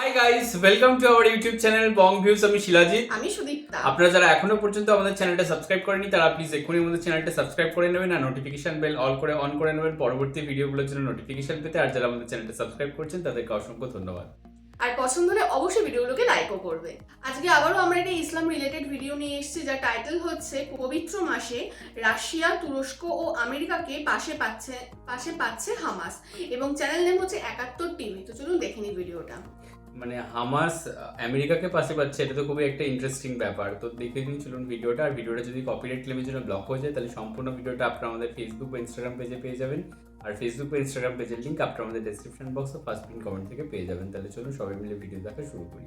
Hi guys, welcome to our YouTube channel Bong views. আমি শিলাজিৎ। আমি সুদীপ্তা। আপনারা যারা এখনো পর্যন্ত আমাদের চ্যানেলটা সাবস্ক্রাইব করেনি তারা প্লিজ এক্ষুনি আমাদের চ্যানেলটা সাবস্ক্রাইব করে নেবেন আর নোটিফিকেশন বেল অল করে অন করে নেবেন পরবর্তী ভিডিওগুলোর জন্য নোটিফিকেশন পেতে। আর যারা আমাদের চ্যানেলটা সাবস্ক্রাইব করছেন তাদেরকে অসংখ্য ধন্যবাদ। আর পছন্দ হলে অবশ্যই ভিডিওগুলোকে লাইকও করবে। আজকে আবারও আমরা একটা ইসলাম রিলেটেড ভিডিও নিয়ে এসেছি, যার টাইটেল হচ্ছে পবিত্র মাসে রাশিয়া, তুরস্ক ও আমেরিকাকে পাশে পাচ্ছে হামাস, এবং চ্যানেল নেম হচ্ছে 71 টিভি। তো চলুন দেখে নিই ভিডিওটা। মানে হামাস আমেরিকাকে পাশে পাচ্ছে, এটা তো খুবই একটা ইন্টারেস্টিং ব্যাপার। তো দেখে নিন চলুন ভিডিওটা। আর ভিডিওটা যদি কপিরাইট ক্লেমের জন্য ব্লক হয়ে যায় তাহলে সম্পূর্ণ ভিডিওটা আপনারা আমাদের ফেসবুক বা ইনস্টাগ্রাম পেজে পেয়ে যাবেন। আর ফেসবুক বা ইনস্টাগ্রাম পেজের লিঙ্ক আপনারা আমাদের ডেসক্রিপশন বক্স ও ফার্স্ট পিন কমেন্ট থেকে পেয়ে যাবেন। তাহলে চলুন সবাই মিলে ভিডিও দেখা শুরু করি।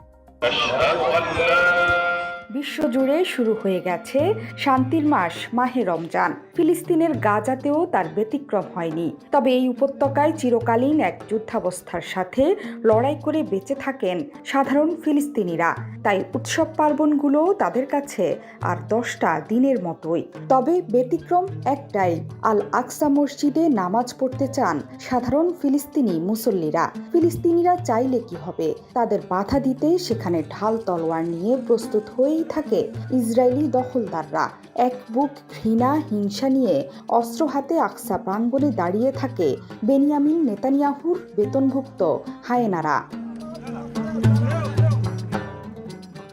বিশ্বজুড়ে শুরু হয়ে গেছে শান্তির মাস মাহে রমজান। ফিলিস্তিনের গাজাতেও তার ব্যতিক্রম হয়নি। তবে এই উপত্যকায় চিরকালীন এক যুদ্ধাবস্থার সাথে লড়াই করে বেঁচে থাকেন সাধারণ ফিলিস্তিনিরা। তাই উৎসব পার্বণগুলো তাদের কাছে আর 10টা দিনের মতোই। তবে ব্যতিক্রম একটাই, আল আকসা মসজিদে নামাজ পড়তে চান সাধারণ ফিলিস্তিনি মুসল্লিরা। ফিলিস্তিনিরা চাইলে কি হবে, তাদের বাধা দিতে সেখানে ঢাল তলোয়ার নিয়ে প্রস্তুত হয়েই থাকে ইসরায়েলি দখলদাররা। এক বুক ঘৃণা হিংসা নিয়ে অস্ত্র হাতে আকসা প্রাঙ্গণে দাঁড়িয়ে থাকে বেনিয়ামিন নেতানিয়াহুর বেতনভুক্ত হায়েনারা।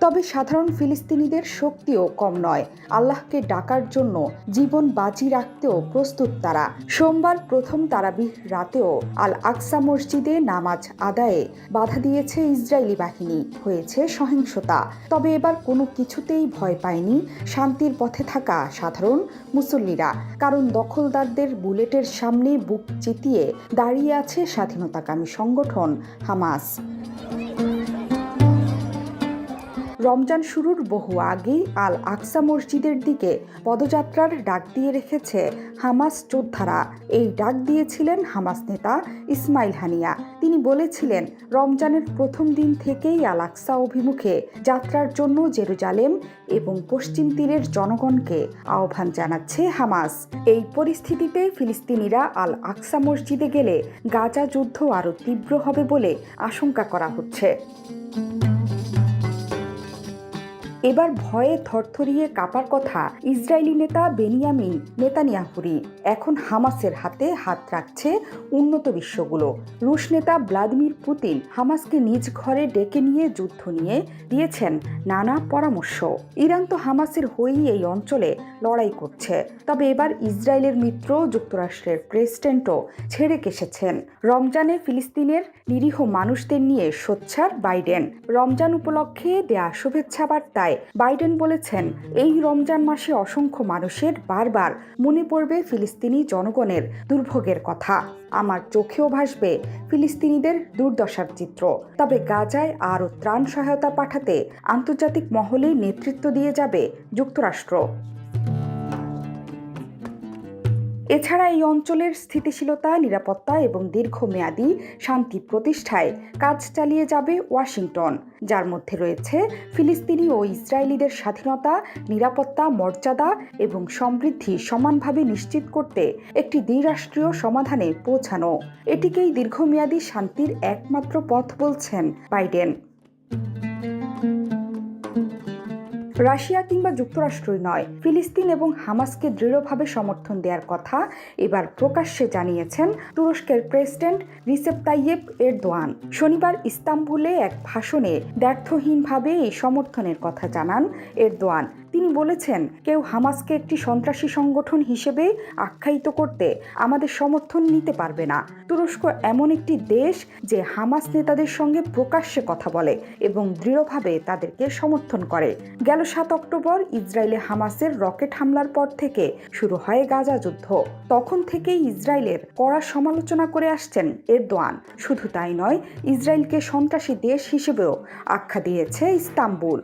তবে সাধারণ ফিলিস্তিনিদের শক্তিও কম নয়। আল্লাহকে ডাকার জন্য জীবন বাজি রাখতেও প্রস্তুত তারা। সোমবার প্রথম তারাবিহ রাতেও আল আকসা মসজিদে নামাজ আদায়ে বাধা দিয়েছে ইসরায়েলি বাহিনী। হয়েছে সহিংসতা। তবে এবার কোনো কিছুতেই ভয় পায়নি শান্তির পথে থাকা সাধারণ মুসল্লিরা, কারণ দখলদারদের বুলেটের সামনে বুক চিতিয়ে দাঁড়িয়ে আছে স্বাধীনতাকামী সংগঠন হামাস। রমজান শুরুর বহু আগে আল আকসা মসজিদের দিকে পদযাত্রার ডাক দিয়ে রেখেছে হামাস যোদ্ধারা। এই ডাক দিয়েছিলেন হামাস নেতা ইসমাইল হানিয়া। তিনি বলেছিলেন, রমজানের প্রথম দিন থেকেই আল আকসা অভিমুখে যাত্রার জন্য জেরুজালেম এবং পশ্চিম তীরের জনগণকে আহ্বান জানাচ্ছে হামাস। এই পরিস্থিতিতে ফিলিস্তিনিরা আল আকসা মসজিদে গেলে গাজা যুদ্ধ আরও তীব্র হবে বলে আশঙ্কা করা হচ্ছে। এবার ভয়ে থরথরিয়ে কাঁপার কথা ইসরায়েলি নেতা বেনিয়ামিন নেতানিয়াহুরই। এখন হামাসের হাতে হাত রাখছে উন্নত বিশ্বগুলো। রুশ নেতা ভ্লাদিমির পুতিন হামাসকে নিজ ঘরে ডেকে নিয়ে যুদ্ধ নিয়ে দিয়েছেন নানা পরামর্শ। ইরান তো হামাসের হয়েই এই অঞ্চলে লড়াই করছে। তবে এবার ইসরায়েলের মিত্র যুক্তরাষ্ট্রের প্রেসিডেন্টও ছেড়ে কেসেছেন। রমজানে ফিলিস্তিনের নিরীহ মানুষদের নিয়ে সোচ্চার বাইডেন। রমজান উপলক্ষে দেয়া শুভেচ্ছা বার্তায় বাইডেন বলেছেন, এই রমজান মাসে অসংখ্য মানুষের বারবার মনে পড়বে ফিলিস্তিনি জনগণের দুর্ভোগের কথা। আমার চোখেও ভাসবে ফিলিস্তিনিদের দুর্দশার চিত্র। তবে গাজায় আরও ত্রাণ সহায়তা পাঠাতে আন্তর্জাতিক মহলে নেতৃত্ব দিয়ে যাবে যুক্তরাষ্ট্র। এছাড়া এই অঞ্চলের স্থিতিশীলতা, নিরাপত্তা এবং দীর্ঘমেয়াদী শান্তি প্রতিষ্ঠায় কাজ চালিয়ে যাবে ওয়াশিংটন, যার মধ্যে রয়েছে ফিলিস্তিনি ও ইসরায়েলিদের স্বাধীনতা, নিরাপত্তা, মর্যাদা এবং সমৃদ্ধি সমানভাবে নিশ্চিত করতে একটি দ্বিরাষ্ট্রীয় সমাধানে পৌঁছানো। এটিকেই দীর্ঘমেয়াদী শান্তির একমাত্র পথ বলছেন বাইডেন। রাশিয়া কিংবা যুক্তরাষ্ট্রই নয়, ফিলিস্তিন এবং হামাসকে দৃঢ়ভাবে সমর্থন দেওয়ার কথা এবার প্রকাশ্যে জানিয়েছেন তুরস্কের প্রেসিডেন্ট রিসেপ তাইয়েপ এরদোয়ান। শনিবার ইস্তাম্বুলে এক ভাষণে দ্ব্যর্থহীনভাবে এই সমর্থনের কথা জানান এরদোয়ান। তিনি বলেছেন, কেউ হামাসকে একটি সন্ত্রাসী সংগঠন হিসেবে আখ্যায়িত করতে আমাদের সমর্থন নিতে পারবে না। তুরস্ক এমন একটি দেশ যে হামাস নেতাদের সঙ্গে প্রকাশ্যে কথা বলে এবং দৃঢ়ভাবে তাদেরকে সমর্থন করে। গেল 7 অক্টোবর ইসরায়েলে হামাসের রকেট হামলার পর থেকে শুরু হয় গাজা যুদ্ধ। তখন থেকেই ইসরায়েলের কড়া সমালোচনা করে আসছেন এরদোয়ান। শুধু তাই নয়, ইসরায়েলকে সন্ত্রাসী দেশ হিসেবেও আখ্যা দিয়েছে ইস্তাম্বুল।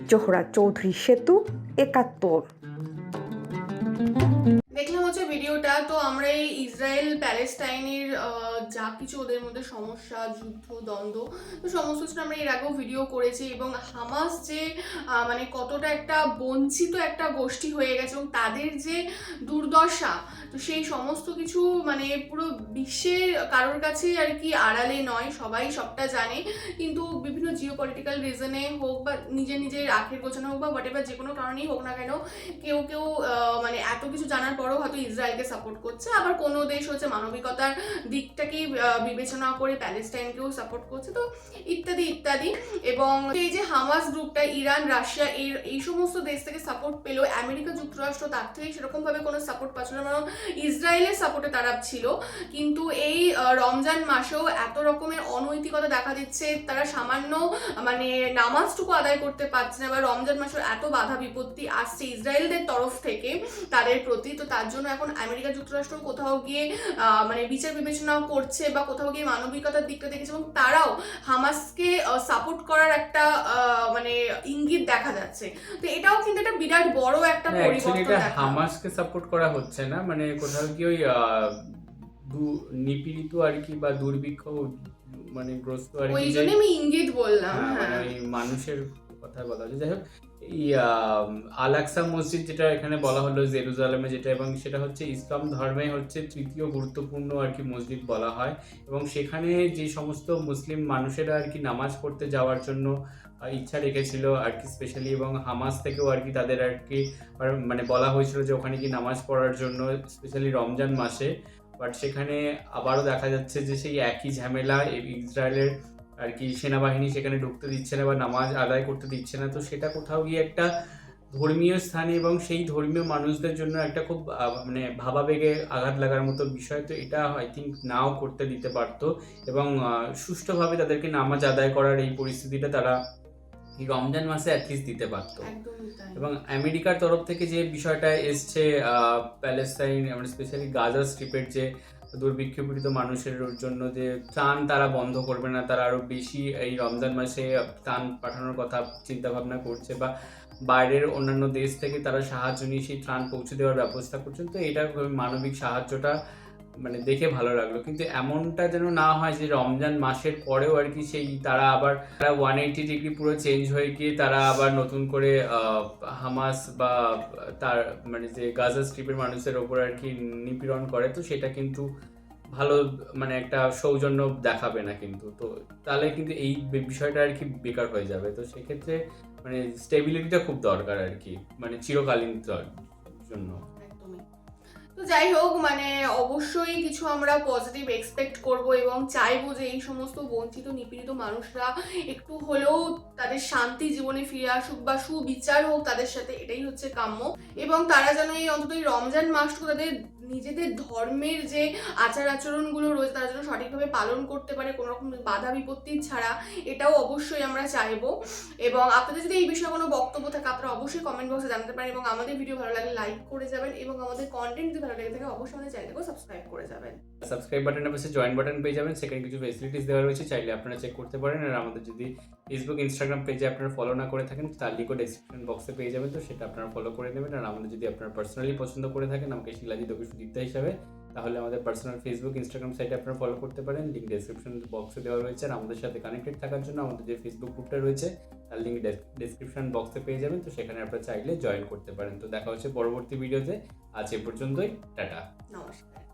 জোহরা চৌধুরী সেতু, 71। দেখলাম হচ্ছে ভিডিওটা। তো আমরা এই ইসরায়েল প্যালেস্টাইনের যা কিছু ওদের মধ্যে সমস্যা, যুদ্ধ, দ্বন্দ্ব, তো সমস্ত কিছু আমরা এর আগেও ভিডিও করেছি, এবং হামাস যে মানে কতটা একটা বঞ্চিত একটা গোষ্ঠী হয়ে গেছে এবং তাদের যে দুর্দশা, তো সেই সমস্ত কিছু মানে পুরো বিশ্বের কারোর কাছে আর কি আড়ালে নয়, সবাই সবটা জানে। কিন্তু বিভিন্ন জিও পলিটিক্যাল রিজনে হোক বা নিজের আখের গোছানো হোক বা হোয়াটএভার যে কোনো কারণেই হোক না কেন, কেউ মানে এত কিছু জানার পরেও হয়তো ইসরায়েলকে সাপোর্ট করছে, আবার কোনো দেশ হচ্ছে মানবিকতার দিকটাকেই বিবেচনা করে প্যালেস্টাইনকেও সাপোর্ট করছে, তো ইত্যাদি ইত্যাদি। এবং এই যে হামাস গ্রুপটা ইরান, রাশিয়া এই সমস্ত দেশ থেকে সাপোর্ট পেলেও আমেরিকা যুক্তরাষ্ট্র তার থেকে সেরকমভাবে কোনো সাপোর্ট পাচ্ছিল না, কারণ ইসরায়েলের সাপোর্টে তারা ছিল। কিন্তু এই রমজান মাসেও এত রকমের অনৈতিকতা দেখা দিচ্ছে, তারা সামান্য মানে নামাজটুকু আদায় করতে পারছে না, বা রমজান মাসের এত বাধা বিপত্তি আসছে ইসরায়েলদের তরফ থেকে তাদের প্রতি, তো তার জন্য এখন আমেরিকা যুক্তরাষ্ট্র কোথাও গিয়ে মানে বিচার বিবেচনা করছে বা কোথাও গিয়ে মানবিকতার দিকটা দেখেছে, এবং তারাও হামাসকে সাপোর্ট করার একটা মানে ইঙ্গিত দেখা যাচ্ছে। তো এটাও কিন্তু একটা বিরাট বড় একটা পরিবর্তন। হামাসকে সাপোর্ট করা হচ্ছে না, মানে কোথাও কি ওই নিপীড়িত আর কি বা দুর্ভিক্ষ মানে গ্রস্ত আর কি, ওই জন্য আমি ইঙ্গিত বললাম। মানে ওই মানুষের কথা বলা হচ্ছে। যাই হোক, এই আল আকসা মসজিদ যেটা এখানে বলা হলো জেরুজালেমে, যেটা এবং সেটা হচ্ছে ইসলাম ধর্মে হচ্ছে তৃতীয় গুরুত্বপূর্ণ আর কি মসজিদ বলা হয়, এবং সেখানে যে সমস্ত মুসলিম মানুষেরা আর কি নামাজ পড়তে যাওয়ার জন্য ইচ্ছা রেখেছিল আর কি স্পেশালি, এবং হামাস থেকেও আর কি তাদের আর কি মানে বলা হয়েছিল যে ওখানে কি নামাজ পড়ার জন্য স্পেশালি রমজান মাসে, বাট সেখানে আবারও দেখা যাচ্ছে যে সেই একই ঝামেলা, ইসরায়েলের আর কি সেনাবাহিনী সেখানে ঢুকতে দিচ্ছে না বা নামাজ আদায় করতে দিচ্ছে না। তো সেটা কোথাও গিয়ে একটা ধর্মীয় স্থানে এবং সেই ধর্মীয় মানুষদের জন্য একটা খুব মানে ভাবাবেগে আঘাত লাগার মতো বিষয়। তো এটা আই থিঙ্ক নাও করতে দিতে পারতো, এবং সুষ্ঠুভাবে তাদেরকে নামাজ আদায় করার এই পরিস্থিতিটা তারা এই রমজান মাসে অ্যাটলিস্ট দিতে পারতো। এবং আমেরিকার তরফ থেকে যে বিষয়টা এসছে প্যালেস্তাইন মানে স্পেশালি গাজা স্ট্রিপের যে দুর্ভিক্ষপীড়িত মানুষের জন্য যে ত্রাণ তারা বন্ধ করবে না, তারা আরও বেশি এই রমজান মাসে ত্রাণ পাঠানোর কথা চিন্তা ভাবনা করছে, বা বাইরের অন্যান্য দেশ থেকে তারা সাহায্য নিয়ে সেই ত্রাণ পৌঁছে দেওয়ার ব্যবস্থা করছেন। তো এটা মানবিক সাহায্যটা মানে দেখে ভালো লাগলো। কিন্তু এমনটা যেন না হয় যে রমজান মাসের পরেও আর কি সেই তারা আবার 180 ডিগ্রি পুরো চেঞ্জ হয়ে গিয়ে তারা আবার নতুন করে হামাস বা তার মানে যে গাজা স্ট্রিপের মানুষের ওপর আর কি নিপীড়ন করে। তো সেটা কিন্তু ভালো মানে একটা সৌজন্য দেখাবে না কিন্তু, তো তাহলে কিন্তু এই বিষয়টা আর কি বেকার হয়ে যাবে। তো সেক্ষেত্রে মানে স্টেবিলিটিটা খুব দরকার আর কি, মানে চিরকালীন জন্য। তো যাই হোক, মানে অবশ্যই কিছু আমরা পজিটিভ এক্সপেক্ট করব এবং চাইবো যে এই সমস্ত বঞ্চিত নিপীড়িত মানুষরা একটু হলেও তাদের শান্তি জীবনে ফিরে আসুক বা সুবিচার হোক তাদের সাথে, এটাই হচ্ছে কাম্য। এবং তারা যেন এই অন্তত এই রমজান মাসটুকু তাদের নিজেদের ধর্মের যে আচার আচরণগুলো রয়েছে তারা যেন সঠিকভাবে পালন করতে পারে কোনো রকম বাধা বিপত্তি ছাড়া, এটাও অবশ্যই আমরা চাইবো। এবং আপনাদের যদি এই বিষয়ে কোনো বক্তব্য থাকে আপনারা অবশ্যই কমেন্ট বক্সে জানাতে পারেন, এবং আমাদের ভিডিও ভালো লাগলে লাইক করে যাবেন, এবং আমাদের কন্টেন্ট যদি ভালো লেগে থাকে অবশ্যই আমাদের চ্যানেলটাকেও সাবস্ক্রাইব করে যাবেন। সাবস্ক্রাইব বাটনের পাশে জয়েন বাটন পেয়ে যাবেন, সেখানে কিছু ফেসিলিটিস দেওয়া রয়েছে, চাইলে আপনারা চেক করতে পারেন। আর আমাদের যদি ফেসবুক ইনস্টাগ্রাম পেজে আপনারা ফলো না করে থাকেন তার লিঙ্কও ডেসক্রিপশন বক্সে পেয়ে যাবেন, তো সেটা আপনারা ফলো করে নেবেন। আর আমাদের যদি আপনারা পার্সোনালি পছন্দ করে থাকেন আমাকে শিলাজিৎ অভিষুদিত্তা হিসাবে, তাহলে আমাদের পার্সোনাল ফেসবুক ইনস্টাগ্রাম সাইটে আপনারা ফলো করতে পারেন, লিঙ্ক ডেসক্রিপশন বক্সে দেওয়া রয়েছে। আর আমাদের সাথে কানেক্টেড থাকার জন্য আমাদের যে ফেসবুক গ্রুপটা রয়েছে তার লিঙ্ক ডেসক্রিপশন বক্সে পেয়ে যাবেন, তো সেখানে আপনারা চাইলে জয়েন করতে পারেন। তো দেখা হচ্ছে পরবর্তী ভিডিওতে, আজ এ পর্যন্তই, টাটা, নমস্কার।